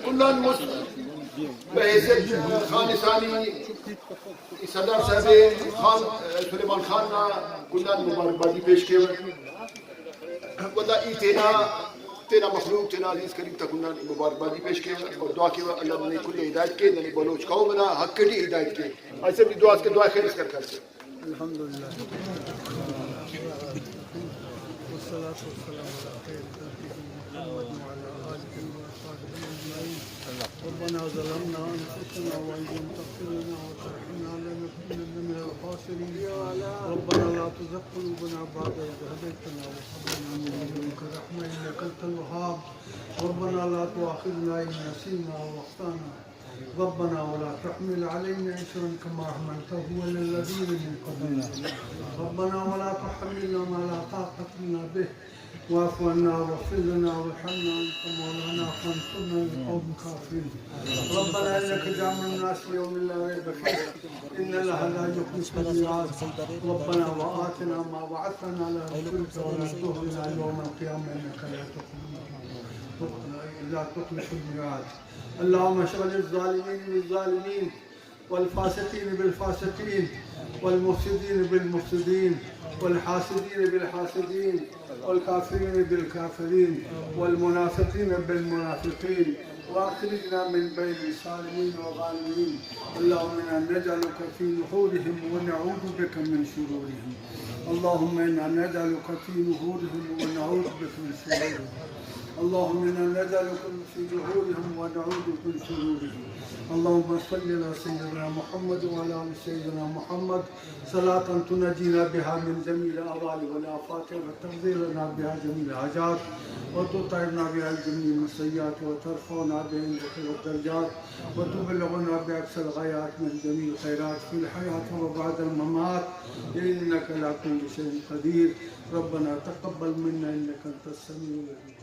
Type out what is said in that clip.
كلان بحیثیت خان ثانی صدر صاحب خان سلیمان خان کلان مبارکبادی پیش کیے ودا ای تینا مخلوق تینا عزیز کریم تکلان مبارکبادی پیش کیے اور دعا کی اللہ نے کل ہدایت کے نبی بلوچ قوم نا حق کی ہدایت کے ایسے بھی دعا کے دعا خیر کر کرتے الحمدللہ والصلاة والسلام على خير خلقه محمد وعلى آله وصحبه أجمعين. ربنا ظلمنا أنفسنا وإن لم تغفر لنا وترحمنا لنكونن من الخاسرين. ربنا لا تزغ قلوبنا بعد إذ هديتنا وهب لنا من لدنك رحمة إنك أنت الوهاب. ربنا لا تؤاخذنا إن نسينا أو أخطأنا. ربنا ولا تحمل علينا إصرا كما حملته على الذين من قبلنا. ربنا ولا تحملنا ما لا طاقة لنا به واعف عنا واغفر لنا وارحمنا أنت مولانا فانصرنا للقوم الكافرين. ربنا إنك جامع الناس ليوم لا ريب فيه إن الله لا يخلف الميعاد. ربنا وآتنا ما وعدتنا على رسلك ولا تخزنا يوم القيامة إنك لا تخلف الميعاد. اللهم اشغل الظالمين بالظالمين والفاسقين بالفاسقين والمفسدين بالمفسدين والحاسدين بالحاسدين والكافرين بالكافرين والمنافقين بالمنافقين واخرجنا من بين الصالمين والظالمين. اللهم انا نجعلك في نحورهم ونعوذ بك من شرورهم. اللهم انا نجعلك في نحورهم ونعوذ بك من شرورهم. اللهم انا نجعلك في ظهورهم ونعوذ من شرورهم. اللهم صل على سيدنا محمد وعلى ال سيدنا محمد صلاة تنجينا بها من جميع الاهوال والافات وتقضي لنا بها جميع الحاجات وتطهرنا بها جميع السيئات وترفعنا بها عندك الدرجات وتبلغنا باقصى الغايات من جميع الخيرات في الحياة وبعد الممات انك على كل شيء قدير. ربنا تقبل منا انك انت السميع العليم.